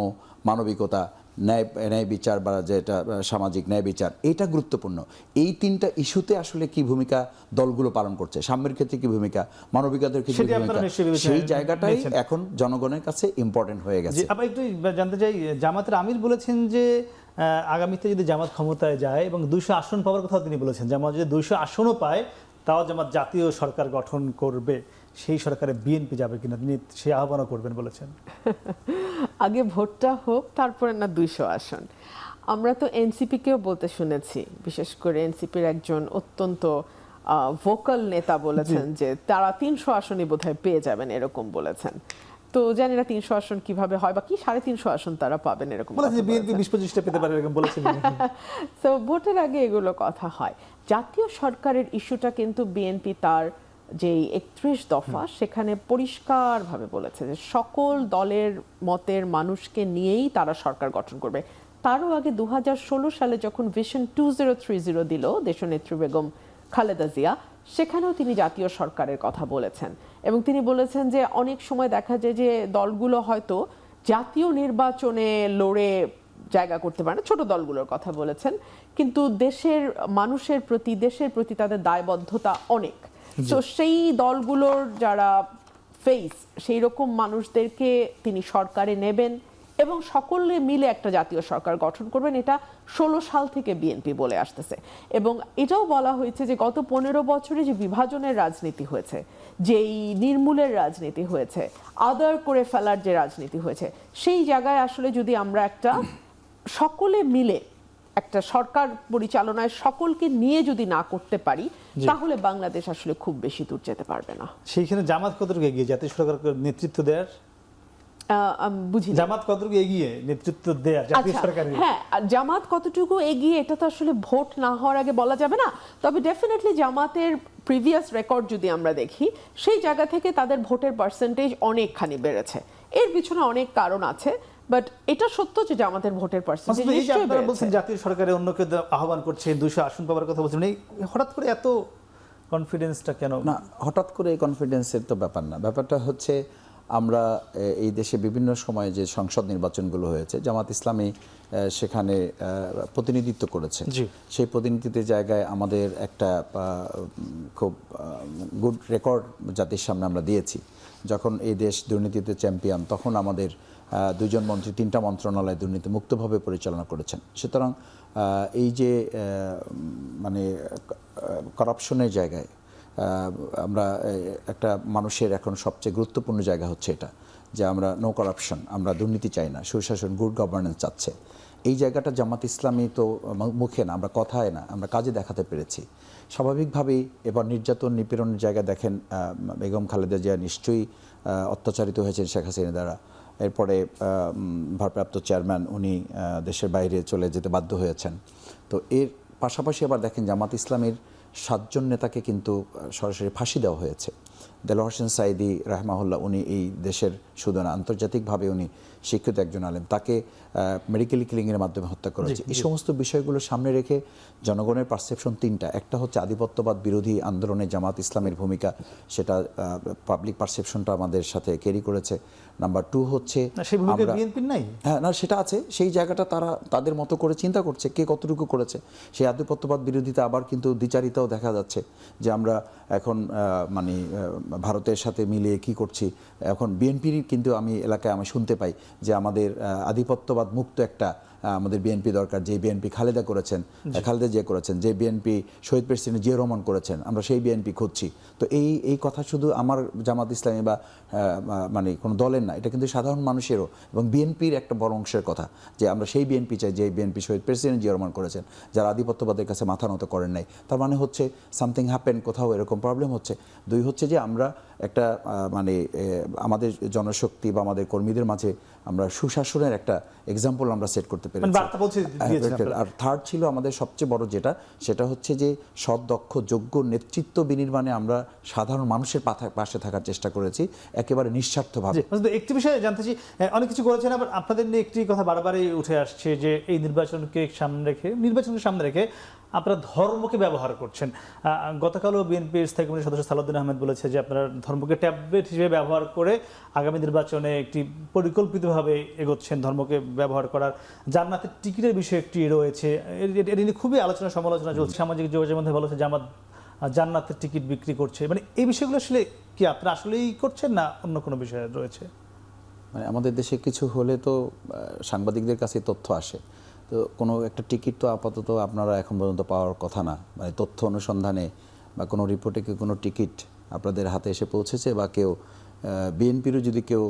মানবিকতা, ন্যায় বিচার বা যেটা সামাজিক ন্যায় বিচার, এটা গুরুত্বপূর্ণ। এই 3টা ইস্যুতে আসলে কি ভূমিকা দলগুলো পালন করছে, সাম্যের ক্ষেত্রে কি ভূমিকা, মানবিকতার ক্ষেত্রে কি ভূমিকা, সেই জায়গাটাই এখন জনগণের কাছে ইম্পর্টেন্ট হয়ে গেছে। আবার একটু জানতে চাই, জামাতের আমির বলেছেন যে আগামীতে যদি জামাত ক্ষমতায় যায় এবং 200 আসন পাওয়ার কথা তিনি বলেছেন, জামাত যদি 200 আসনও পায় তাও জামাত জাতীয় সরকার গঠন করবে, সেই সরকারে বিএনপি যাবে কিনা তিনি সেই আহ্বানও করবেন বলেছেন। আগে ভোটটা হোক, তারপরে না 200 আসন। আমরা তো এনসিপিকেও বলতে শুনেছি, বিশেষ করে এনসিপির একজন অত্যন্ত ভোকাল নেতা বলেছেন যে তারা 300 আসনই বোধহয় পেয়ে যাবেন, এরকম বলেছেন। তো জানি না 300 আসন কিভাবে হয় বা কি 350 আসন তারা পাবেন, এরকম বলেছেন বিএনপি 20-25টা পেতে পারে, এরকম বলেছেন। তো ভোটের আগে এগুলো কথা হয়। জাতীয় সরকারের ইস্যুটা কিন্তু বিএনপি তার যে 31 দফা সেখানে পরিষ্কারভাবে বলেছে যে সকল দলের মতের মানুষকে নিয়েই তারা সরকার গঠন করবে। তারও আগে 2016 সালে যখন ভিশন 2030 দিল দেশনেত্রী বেগম খালেদা জিয়া, সেখানেও তিনি জাতীয় সরকারের কথা বলেছেন এবং তিনি বলেছেন যে অনেক সময় দেখা যায় যে দলগুলো হয়তো জাতীয় নির্বাচনে লড়ে জায়গা করতে পারে না, ছোট দলগুলোর কথা বলেছেন, কিন্তু দেশের মানুষের প্রতি, দেশের প্রতি তাদের দায়বদ্ধতা অনেক। তো সেই দলগুলোর যারা ফেস, সেই রকম মানুষদেরকে তিনি সরকারে নেবেন এবং সকলে মিলে একটা জাতীয় সরকার গঠন করবেন। এটা 16 সাল থেকে বিএনপি বলে আসতেছে এবং এটাও বলা হয়েছে যে গত 15 বছরে যে বিভাজনের রাজনীতি হয়েছে, যেই নির্মূলের রাজনীতি হয়েছে, আদার করে ফেলার যে রাজনীতি হয়েছে, সেই জায়গায় আসলে যদি আমরা একটা সকলে মিলে একটা সরকার পরিচালনায় সকলকে নিয়ে যদি না করতে পারি, তাহলে বাংলাদেশ আসলে খুব বেশি দূর যেতে পারবে না। সেইখানে জামাত কতটুকু এগিয়ে জাতীয় সরকারকে নেতৃত্ব দেওয়ার? বুঝি জামাত কতটুকু এগিয়ে নেতৃত্ব দেওয়ার জাতীয় সরকারে? হ্যাঁ, জামাত কতটুকু এগিয়ে এটা তো আসলে ভোট না হওয়ার আগে বলা যাবে না। তবে ডেফিনেটলি জামাতের প্রিভিয়াস রেকর্ড যদি আমরা দেখি, সেই জায়গা থেকে তাদের ভোটের পার্সেন্টেজ অনেকখানি বেড়েছে। এর পিছনে অনেক কারণ আছে, বাট এটা সত্য যে জামাতের ভোটের পার্সেন্টেজ নিশ্চয়ই বেড়েছে। বলছেন জাতীয় সরকারে অন্যকে আহ্বান করছে, 200 আসন পাওয়ার কথা বলছেন, হঠাৎ করে এত কনফিডেন্সটা কেন? না, হঠাৎ করে এই কনফিডেন্সের তো ব্যাপার না। ব্যাপারটা হচ্ছে আমরা এই দেশে বিভিন্ন সময়ে যে সংসদ নির্বাচনগুলো হয়েছে, জামাত ইসলামী সেখানে প্রতিনিধিত্ব করেছে। সেই প্রতিনিধিত্বের জায়গায় আমাদের একটা খুব গুড রেকর্ড জাতির সামনে আমরা দিয়েছি। যখন এই দেশ দুর্নীতিতে চ্যাম্পিয়ন, তখন আমাদের 2 জন মন্ত্রী 3টা মন্ত্রণালয় দুর্নীতি মুক্তভাবে পরিচালনা করেছেন। সুতরাং এই যে মানে করাপশনের জায়গায় আমরা একটা মানুষের এখন সবচেয়ে গুরুত্বপূর্ণ জায়গা হচ্ছে এটা যে আমরা নো করাপশন, আমরা দুর্নীতি চাই না, সুশাসন, গুড গভর্নেন্স চাচ্ছে। এই জায়গাটা জামাত ইসলামী তো মুখে না, আমরা কথায় না, আমরা কাজে দেখাতে পেরেছি। স্বাভাবিকভাবেই এবার নির্যাতন নিপীড়নের জায়গা দেখেন, বেগম খালেদা জিয়া নিশ্চয়ই অত্যাচারিত হয়েছেন শেখ হাসিনা দ্বারা, এরপরে ভারপ্রাপ্ত চেয়ারম্যান উনি দেশের বাইরে চলে যেতে বাধ্য হয়েছেন। তো এর পাশাপাশি আবার দেখেন জামাত ইসলামের 7 জন নেতাকে কিন্তু সরাসরি ফাঁসি দেওয়া হয়েছে। দেলোয়ার হোসেন সাঈদী রাহমাহুল্লাহ উনি এই দেশের শুধু না আন্তর্জাতিকভাবে উনি শিক্ষিত একজন আলেম, তাকে মেডিকেলি কিলিংয়ের মাধ্যমে হত্যা করা হয়েছে। এই সমস্ত বিষয়গুলো সামনে রেখে জনগণের পারসেপশন 3টা। একটা হচ্ছে আধিপত্যবাদ বিরোধী আন্দোলনে জামাত ইসলামের ভূমিকা, সেটা পাবলিক পারসেপশনটা আমাদের সাথে ক্যারি করেছে। নাম্বার 2 হচ্ছে সেই ভূমিকা বিএনপির নাই। হ্যাঁ, না সেটা আছে, সেই জায়গাটা তারা তাদের মতো করে চিন্তা করছে কে কতটুকু করেছে। সেই আধিপত্যবাদ বিরোধিতা আবার কিন্তু দ্বিচারিতাও দেখা যাচ্ছে যে আমরা এখন মানে ভারতের সাথে মিলিয়ে কি করছি। এখন বিএনপির কিন্তু আমি এলাকায় আমি শুনতে পাই যে আমাদের আধিপত্যবাদ মুক্ত একটা আমাদের বিএনপি দরকার, যে বিএনপি খালেদা জিয়া করেছেন, যে বিএনপি শহীদ প্রেসিডেন্ট জিয়া রহমান করেছেন, আমরা সেই বিএনপি খুঁজছি। তো এই কথা শুধু আমার জামাত ইসলামী বা মানে কোনো দলের না, এটা কিন্তু সাধারণ মানুষেরও এবং বিএনপির একটা বড় অংশের কথা যে আমরা সেই বিএনপি চাই যে বিএনপি শহীদ প্রেসিডেন্ট জিয়া রহমান করেছেন, যারা আধিপত্যবাদের কাছে মাথা নত করেন নাই। তার মানে হচ্ছে সামথিং হ্যাপেন, কোথাও এরকম প্রবলেম হচ্ছে। 2 হচ্ছে যে আমরা একটা মানে আমাদের জনশক্তি বা আমাদের কর্মীদের মাঝে আমরা সুশাসনের একটা এক্সাম্পল আমরা সেট করতে পেরেছি। আর 3rd ছিল আমাদের সবচেয়ে বড় যেটা, সেটা হচ্ছে যে সৎ, দক্ষ, যোগ্য নেতৃত্ব বিনির্মাণে আমরা সাধারণ মানুষের পাশে থাকার চেষ্টা করেছি একেবারে নিঃস্বার্থভাবে। একটি বিষয়ে জানতে চাই, অনেক কিছু করেছেন, আবার আপনাদের নিয়ে একটি কথা বারবারই উঠে আসছে যে এই নির্বাচনকে সামনে রেখে আপনারা ধর্মকে ব্যবহার করছেন। গতকালও বিএনপির স্থায়ী কমিটির সদস্য সালাউদ্দিন আহমেদ বলেছে যে আপনারা ধর্মকে ট্যাবলেট হিসেবে ব্যবহার করে আগামী নির্বাচনে একটি পরিকল্পিতভাবে এগোচ্ছেন ধর্মকে ব্যবহার করার। জান্নাতের টিকিটের বিষয়ে একটি রয়েছে, এর নিয়ে খুবই আলোচনা সমালোচনা চলছে। সামাজিক যোগাযোগের মধ্যে বলেছে জামাত জান্নাতের টিকিট বিক্রি করছে। মানে এই বিষয়গুলো আসলে কি আপনারা আসলেই করছেন না অন্য কোনো বিষয় রয়েছে? মানে আমাদের দেশে কিছু হলে তো সাংবাদিকদের কাছে তথ্য আসে, তো কোনো একটা টিকিট তো আপাতত আপনারা এখন পর্যন্ত পাওয়ার কথা না। মানে তথ্য অনুসন্ধানে বা কোনো রিপোর্টে কি কোনো টিকিট আপনাদের হাতে এসে পৌঁছেছে বা কেউ বিএনপিরও যদি কেউ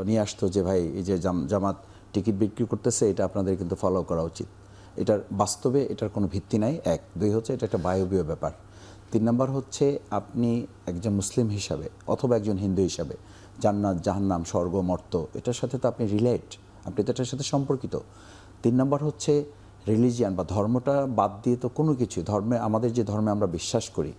নিয়ে আসতো যে ভাই এই যে জামাত টিকিট বিক্রি করতেছে, এটা আপনাদের কিন্তু ফলো করা উচিত, এটার বাস্তবে এটার কোনো ভিত্তি নাই। 1 2 হচ্ছে এটা একটা বায়বীয় ব্যাপার। 3 নম্বর হচ্ছে আপনি একজন মুসলিম হিসাবে অথবা একজন হিন্দু হিসাবে জান্নাত, জাহান্নাম, স্বর্গ, মর্ত এটার সাথে তো আপনি রিলেট, আপনি তো এটার সাথে সম্পর্কিত। 3 নম্বর হচ্ছে রিলিজিয়ান বা ধর্মটা বাদ দিয়ে তো কোনো কিছু ধর্মে, আমাদের যে ধর্মে আমরা বিশ্বাস করি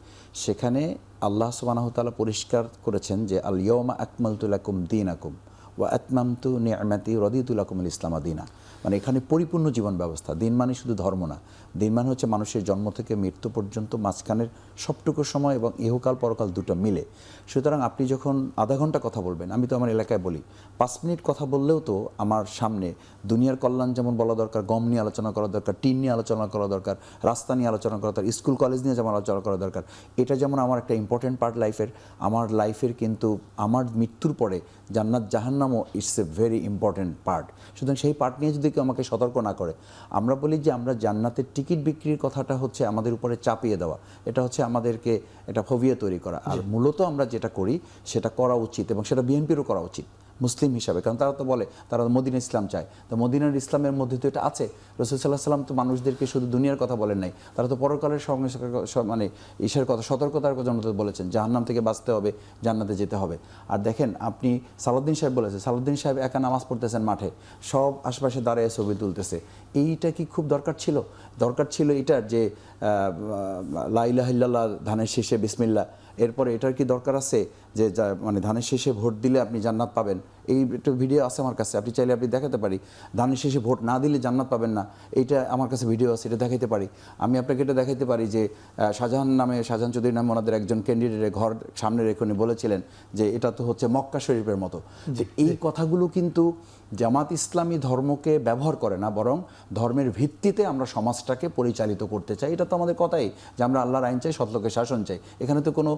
সেখানে আল্লাহ সুবহানাহু ওয়া তাআলা পরিষ্কার করেছেন যে আল ইয়াউমা আকমালতু লাকুম দীনাকুম ওয়া আতমামতু নি'মাতি রাদিতু লাকুমুল ইসলামা দীনা। মানে এখানে পরিপূর্ণ জীবন ব্যবস্থা। দিন মানে শুধু ধর্ম না, দিন মানে হচ্ছে মানুষের জন্ম থেকে মৃত্যু পর্যন্ত মাঝখানের সবটুকু সময় এবং ইহকাল পরকাল দুটো মিলে। সুতরাং আপনি যখন আধা ঘন্টা কথা বলবেন, আমি তো আমার এলাকায় বলি 5 মিনিট কথা বললেও তো আমার সামনে দুনিয়ার কল্যাণ যেমন বলা দরকার, গম নিয়ে আলোচনা করা দরকার, টিন নিয়ে আলোচনা করা দরকার, রাস্তা নিয়ে আলোচনা করা দরকার, স্কুল কলেজ নিয়ে যেমন আলোচনা করা দরকার। এটা যেমন আমার একটা ইম্পর্টেন্ট পার্ট লাইফের, আমার লাইফের কিন্তু আমার মৃত্যুর পরে জান্নাত জাহান্নামও it's a very important part. সুতরাং সেই পার্ট নিয়ে যদি কেউ আমাকে সতর্ক না করে, আমরা বলি যে আমরা জান্নাতের টিকিট বিক্রির কথাটা হচ্ছে আমাদের উপরে চাপিয়ে দেওয়া, এটা হচ্ছে আমাদেরকে একটা ফোবিয়া তৈরি করা। আর মূলত আমরা যেটা করি সেটা করা উচিত এবং সেটা বিএনপিরও করা উচিত মুসলিম হিসাবে, কারণ তারা তো বলে তারা মদিনা ইসলাম চায়। তো মদিনার ইসলামের মধ্যে তো এটা আছে। রাসূল সাল্লাল্লাহু আলাইহি ওয়াসাল্লাম তো মানুষদেরকে শুধু দুনিয়ার কথা বলেন নাই, তারা তো পরকালের সঙ্গে মানে ঈশার কথা, সতর্কতার জন্য তো বলেছেন জাহান্নাম থেকে বাঁচতে হবে, জান্নাতে যেতে হবে। আর দেখেন আপনি সালাউদ্দিন সাহেব বলেছে, সালাউদ্দিন সাহেব একা নামাজ পড়তেছেন মাঠে, সব আশপাশে দাঁড়িয়ে ছবি তুলতেছে। এইটা কি খুব দরকার ছিল? দরকার ছিল এটার যে লা ইলাহা ইল্লাল্লাহ ধানের শেষে বিসমিল্লাহ, এরপরে এটার কি দরকার আছে যে মানে ধানের শেষে ভোট দিলে আপনি জান্নাত পাবেন? এই একটা ভিডিও আছে আমার কাছে, আপনি চাইলে আপনি দেখাতে পারি। ধানের শেষে ভোট না দিলে জান্নাত পাবেন না, এইটা আমার কাছে ভিডিও আছে, এটা দেখাইতে পারি। আমি আপনাকে এটা দেখাইতে পারি যে শাহজাহান চৌধুরী নামে ওনাদের একজন ক্যান্ডিডেটের ঘর সামনে রেখে উনি বলেছিলেন যে এটা তো হচ্ছে মক্কা শরীফের মতো। যে এই কথাগুলো কিন্তু জামাত ইসলামী ধর্মকে ব্যবহার করে না, বরং ধর্মের ভিত্তিতে আমরা সমাজটাকে পরিচালিত করতে চাই। এটা তো আমাদের কথাই যে আমরা আল্লাহর আইন চাই, সৎলোকের শাসন চাই, এখানে তো কোনো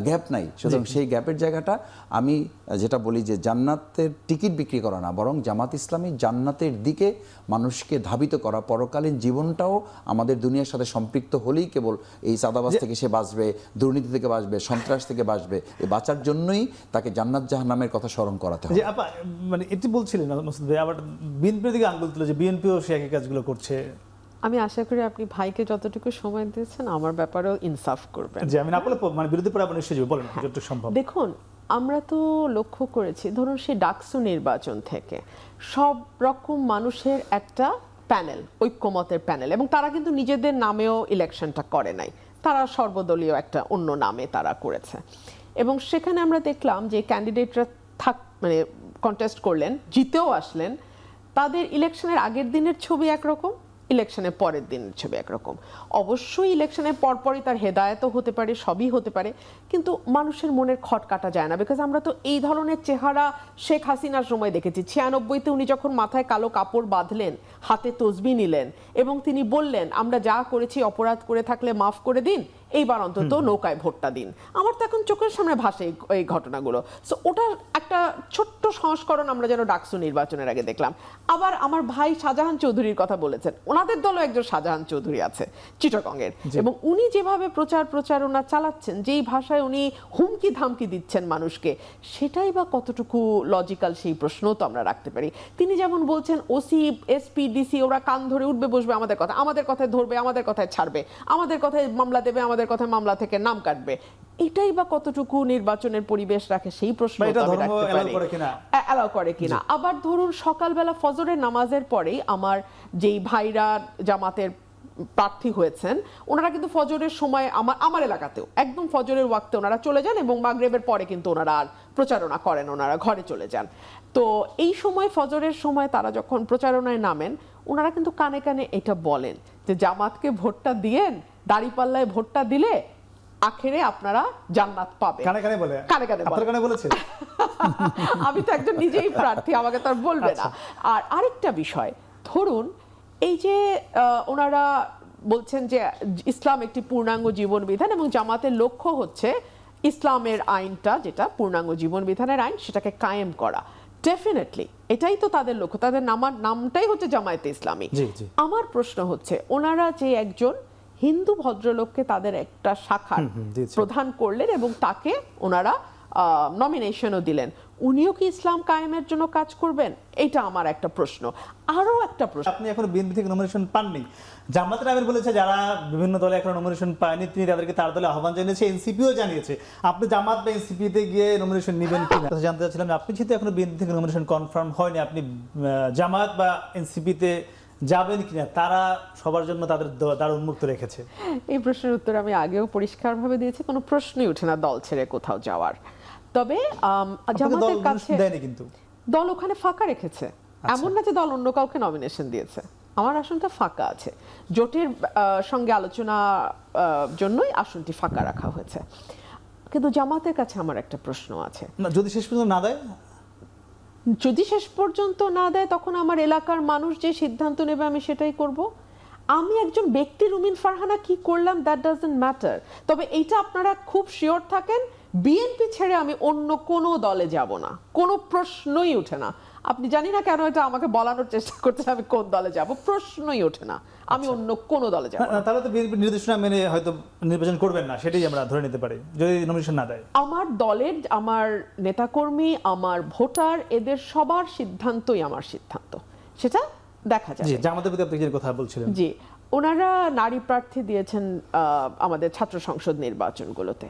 গ্যাপ নাই। সুতরাং সেই গ্যাপের জায়গাটা আমি যেটা বলি যে জান্নাতের টিকিট বিক্রি করা না, বরং জামাত ইসলামী জান্নাতের দিকে মানুষকে ধাবিত করা। পরকালীন জীবনটাও আমাদের দুনিয়ার সাথে সম্পৃক্ত হলেই কেবল এই চাঁদাবাজ থেকে সে বাঁচবে, দুর্নীতি থেকে বাঁচবে, সন্ত্রাস থেকে বাঁচবে। এই বাঁচার জন্যই তাকে জান্নাত জাহান্নামের কথা স্মরণ করাতে হবে। মানে এটি বলছিলেন মাসুদ ভাই, আবার বিএনপির দিকে আঙুল তুলে যে বিএনপিও সে একই কাজগুলো করছে। আমি আশা করি আপনি ভাইকে যতটুকু সময় দিয়েছেন আমার ব্যাপারেও ইনসাফ করবেন। যে আমি না বলে মানে বিরোধী পরামর্শ হিসেবে বলেন যতটুকু সম্ভব। দেখুন আমরা তো লক্ষ্য করেছি, ধরুন সেই ডাকসু নির্বাচন থেকে সব রকম মানুষের একটা প্যানেল, ঐক্যমতের প্যানেল, এবং তারা কিন্তু নিজেদের নামেও ইলেকশনটা করে নাই, তারা সর্বদলীয় একটা অন্য নামে তারা করেছে। এবং সেখানে আমরা দেখলাম যে ক্যান্ডিডেটরা মানে কন্টেস্ট করলেন, জিতেও আসলেন, তাদের ইলেকশনের আগের দিনের ছবি একরকম, ইলেকশনের পরের দিনের ছবি একরকম। অবশ্যই ইলেকশনের পরপরই তার হেদায়েতও হতে পারে, সবই হতে পারে, কিন্তু মানুষের মনের খট কাটা যায় না। বিকজ আমরা তো এই ধরনের চেহারা শেখ হাসিনার সময় দেখেছি। 96-তে উনি যখন মাথায় কালো কাপড় বাঁধলেন, হাতে তসবি নিলেন এবং তিনি বললেন আমরা যা করেছি অপরাধ করে থাকলে মাফ করে দিন, এইবার অন্তত নৌকায় ভোটটা দিন। আমার তো এখন চোখের সামনে ভাসে এই ঘটনাগুলো। সো ওটার একটা ছোট্ট সংস্করণ আমরা যেন ডাকসু নির্বাচনের আগে দেখলাম। আবার আমার ভাই শাহজাহান চৌধুরীর কথা বলেছেন, ওনাদের দলও একজন শাহজাহান চৌধুরী আছে চিটাগংয়ের, এবং উনি যেভাবে প্রচারণা চালাচ্ছেন, যেই ভাষায় উনি হুমকি ধামকি দিচ্ছেন মানুষকে, সেটাই বা কতটুকু লজিক্যাল, সেই প্রশ্নও তো আমরা রাখতে পারি। তিনি যেমন বলছেন ওসি, এসপি, ডিসি ওরা কান ধরে উঠবে বসবে আমাদের কথায় ধরবে, আমাদের কথায় ছাড়বে, আমাদের কথায় মামলা দেবে, আমাদের কথায় মামলা থেকে নাম কাটবে, এটাই বা কতটুকু নির্বাচনের পরিবেশ রাখে, সেই প্রশ্ন অ্যালাউ করে কিনা। আবার ধরুন সকালবেলা ফজরের নামাজের পরেই আমার যেই ভাইরা জামাতের প্রার্থী হয়েছেন, ওনারা কিন্তু ফজরের সময় আমার এলাকাতেও একদম ফজরের ওয়াক্তে ওনারা চলে যান এবং মাগরিবের পরে কিন্তু ওনারা আর প্রচারণা করেন, ওনারা ঘরে চলে যান। তো এই সময় ফজরের সময় তারা যখন প্রচারণায় নামেন, ওনারা কিন্তু কানে কানে এটা বলেন যে জামাতকে ভোটটা দিয়েন, দাঁড়িপাল্লায় ভোটটা দিলে আখেরে আপনারা জান্নাত পাবেন। কানে কানে বলে, কানে কানে আপনার কানে বলেছে? আমি তো একজন নিজেই প্রার্থী, আমাকে তো আর বলবে না। আর আরেকটা বিষয়, ধরুন এই যে ওনারা বলছেন যে ইসলাম একটি পূর্ণাঙ্গ জীবন বিধান এবং জামাতের লক্ষ্য হচ্ছে ইসলামের আইনটা, যেটা পূর্ণাঙ্গ জীবন বিধানের আইন, সেটাকে কায়েম করা। ডেফিনেটলি এটাই তো তাদের লক্ষ্য, তাদের নামটাই হচ্ছে জামায়াতে ইসলামী। আমার প্রশ্ন হচ্ছে, ওনারা যে একজন হিন্দু ভদ্রলোককে তাদের একটা শাখার প্রধান করলেন এবং তাকে ওনারা নমিনেশনও দিলেন, উনিও কি ইসলাম কায়েমের জন্য কাজ করবেন? এটা আমার একটা প্রশ্ন। আরো একটা প্রশ্ন, আপনি এখন বিএনপি থেকে নমিনেশন পাননি, জামাতের আমির বলেছে যারা বিভিন্ন দলে এখন নমিনেশন পায়নি তিনি তাদেরকে তার দলে আহ্বান জানিয়েছে, এনসিপিও জানিয়েছে। আপনি জামাত বা এনসিপিতে গিয়ে নমিনেশন নেবেন কিনা জানতে চাচ্ছিলাম। আপনি যেহেতু এখনো বিএনপি থেকে নমিনেশন কনফার্ম হয়নি, আপনি জামাত বা এনসিপিতে যাবেন কিনা, তারা সবার জন্য তাদের দ্বার উন্মুক্ত রেখেছে। এই প্রশ্নের উত্তর আমি আগেও পরিষ্কারভাবে দিয়েছি, কোনো প্রশ্নই ওঠে না দল ছেড়ে কোথাও যাওয়ার। তবে জামাতের কাছে কিন্তু দল ওখানে ফাঁকা রেখেছে, এমন না যে দল অন্য কাউকে নমিনেশন দিয়েছে। আমার আসনটা ফাঁকা আছে, জোটের সঙ্গে আলোচনা জন্যই আসনটি ফাঁকা রাখা হয়েছে। কিন্তু জামাতের কাছে আমার একটা প্রশ্ন আছে, যদি শেষ পর্যন্ত না দেয়, যদি শেষ পর্যন্ত না দেয়, তখন আমার এলাকার মানুষ যে সিদ্ধান্ত নেবে আমি সেটাই করব। আমি একজন ব্যক্তি রুমিন ফারহানা কি করলাম দ্যাট ডাজন্ট ম্যাটার। তবে এইটা আপনারা খুব শিওর থাকেন, বিএনপি ছেড়ে আমি অন্য কোনো দলে যাব না, কোনো প্রশ্নই ওঠে না। আপনি জানি না কেন এটা আমাকে বলানোর চেষ্টা করছেন আমি কোন দলে যাব, প্রশ্নই ওঠে না, আমি অন্য কোনো দলে যাব না। তাহলে তো বিএনপি নির্দেশনা মেনে হয়তো নির্বাচন করবেন না, সেটাই আমরা ধরে নিতে পারি যদি নমিনেশন না দেয়। আমার দলের, আমার নেতাকর্মী, আমার ভোটার, এদের সবার সিদ্ধান্তই আমার সিদ্ধান্ত, সেটা দেখা যাবে। জি, জামাতের প্রতি আপনি যে কথা বলছিলেন। জি, ওনারা নারী প্রার্থী দিয়েছেন আমাদের ছাত্র সংসদ নির্বাচনগুলোতে।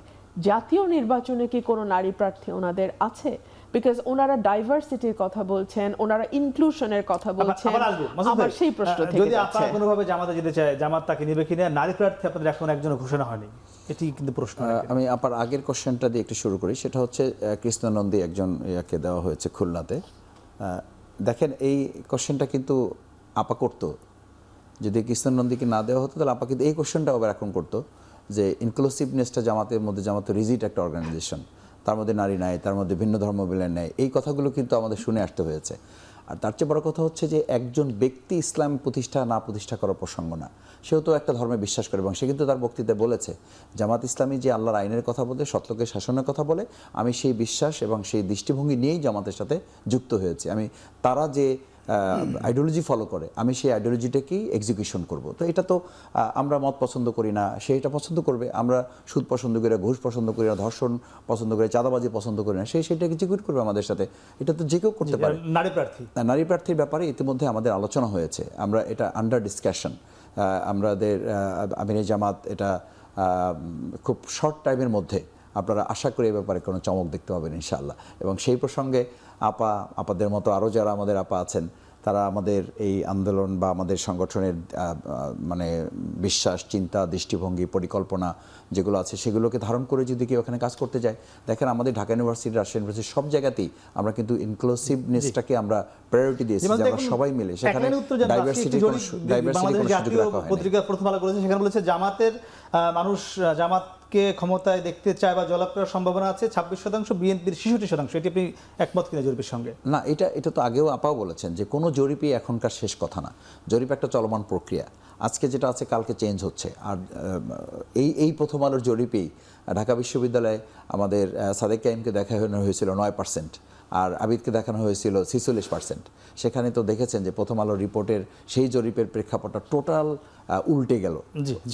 জাতীয় নির্বাচনে কি কোনো নারী প্রার্থী ওনাদের আছে? বিকজ ওনারা ডাইভার্সিটির কথা বলছেন, ওনারা ইনক্লুশনের কথা বলছেন। আমার সেই প্রশ্ন থেকে যদি আপনারা কোনোভাবে জামাতে যেতে চায়, জামাত তাকে নেবে কিনা? নারী প্রার্থী আপনাদের এখন একজন ঘোষণা হয়নি, এটি কিন্তু প্রশ্ন। আমি আপনার আগের কোশ্চেনটা দিয়ে একটু শুরু করি। সেটা হচ্ছে কৃষ্ণনন্দী একজন ইয়াকে দেওয়া হয়েছে খুলনাতে। দেখেন এই কোশ্চেনটা কিন্তু আপা করতো, যদি কৃষ্ণনন্দীকে না দেওয়া হতো তাহলে আপা কিন্তু এই কোশ্চেনটা আবার এখন করতো যে ইনক্লুসিভনেসটা জামাতের মধ্যে, জামাত রিজিট একটা অর্গানাইজেশন, তার মধ্যে নারী নাই, তার মধ্যে ভিন্ন ধর্মবিলের নেই, এই কথাগুলো কিন্তু আমাদের শুনে আসতে হয়েছে। আর তার চেয়ে বড় কথা হচ্ছে যে একজন ব্যক্তি ইসলাম প্রতিষ্ঠা না প্রতিষ্ঠা করার প্রসঙ্গ না, সেও তো একটা ধর্মে বিশ্বাস করে এবং সে কিন্তু তার বক্তৃতায় বলেছে জামাত ইসলামী যে আল্লাহর আইনের কথা বলে, সত্যকে শাসনের কথা বলে, আমি সেই বিশ্বাস এবং সেই দৃষ্টিভঙ্গি নিয়েই জামাতের সাথে যুক্ত হয়েছি। আমি তারা যে আইডিওলজি ফলো করে আমি সেই আইডিওলজিটাকেই এক্সিকিউশন করব। তো এটা তো আমরা মত পছন্দ করি না, সে এটা পছন্দ করবে। আমরা সুদ পছন্দ করি না, ঘুষ পছন্দ করি না, ধর্ষণ পছন্দ করি, চাঁদাবাজি পছন্দ করি না, সেটা এক্সিকিউট করবে আমাদের সাথে। এটা তো যে কেউ করতে পারে। নারী প্রার্থীর ব্যাপারে ইতিমধ্যে আমাদের আলোচনা হয়েছে, আমরা এটা আন্ডার ডিসকাশন। আমাদের আমিরে জামাত এটা খুব শর্ট টাইমের মধ্যে আপনারা আশা করি এ ব্যাপারে কোনো চমক দেখতে পাবেন ইনশাআল্লাহ। এবং সেই প্রসঙ্গে আপাদের মতো আরও যারা আমাদের আপা আছেন, তারা আমাদের এই আন্দোলন বা আমাদের সংগঠনের মানে বিশ্বাস, চিন্তা, দৃষ্টিভঙ্গি, পরিকল্পনা যেগুলো আছে সেগুলোকে ধারণ করে যদি কেউ এখানে কাজ করতে যায়, দেখেন আমাদের ঢাকা ইউনিভার্সিটি, রাজশাহী ইউনিভার্সিটি সব জায়গাতেই আমরা কিন্তু ইনক্লুসিভনেসটাকে আমরা প্রায়োরিটি দিয়েছি, যে আমরা সবাই মিলে সেখানে ডাইভার্সিটি কোনো সুযোগ রাখা হয়। পত্রিকা প্রথম আলো করেছে, সেখানে বলেছে জামাতের মানুষ জামাতকে ক্ষমতায় দেখতে চায় বা জয়লাভ করার সম্ভাবনা আছে 26%, বিএনপির 66%। এটি আপনি একমত কিনা জরিপের সঙ্গে? না, এটা তো আগেও আপাও বলেছেন যে কোনো জরিপই এখনকার শেষ কথা না, জরিপ একটা চলমান প্রক্রিয়া, আজকে যেটা আছে কালকে চেঞ্জ হচ্ছে। আর এই প্রথম আলোর জরিপেই ঢাকা বিশ্ববিদ্যালয়ে আমাদের সাদেক কাইমকে দেখানো হয়েছিল 9%, আর আবিদকে দেখানো হয়েছিল 46%। সেখানে তো দেখেছেন যে প্রথম আলো রিপোর্টের সেই জরিপের প্রেক্ষাপটটা টোটাল উল্টে গেল।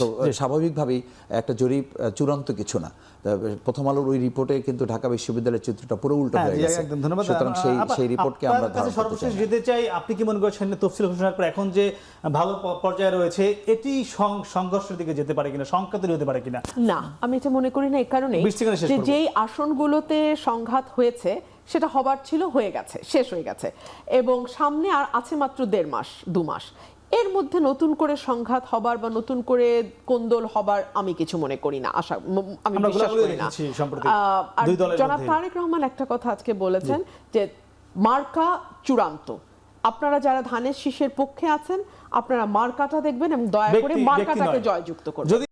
তো স্বাভাবিকভাবেই একটা জরিপ চূড়ান্ত কিছু না, প্রথম আলোর ওই রিপোর্টে কিন্তু ঢাকা বিশ্ববিদ্যালয়ের চিত্রটা পুরো উল্টো হয়ে গেছে। ধন্যবাদ। সুতরাং সেই রিপোর্টকে আমরা সর্বশেষ যেতে চাই, আপনি কি মনে করছেন তফসিল ঘোষণার পর এখন যে ভালো পর্যায়ে রয়েছে এটি সংঘর্ষের দিকে যেতে পারে কিনা, সংঘাত তৈরি হতে পারে কিনা? না, আমি এটা মনে করি না। এই কারণে যে যেই আসনগুলোতে সংঘাত হয়েছে সেটা হবার ছিল, হয়ে গেছে, শেষ হয়ে গেছে, এবং সামনে আর আছে মাত্র 1.5 মাস 2 মাস। এর মধ্যে নতুন করে সংঘাত হবার বা নতুন করে কোন্দল হবার আমি কিছু মনে করি না, আমি বিশ্বাস করি না। আর জনাব তারেক রহমান একটা কথা আজকে বলেছেন যে মার্কা চূড়ান্ত। আপনারা যারা ধানের শীষের পক্ষে আছেন, আপনারা মার্কাটা দেখবেন এবং দয়া করে মার্কাটাকে জয়যুক্ত করবেন।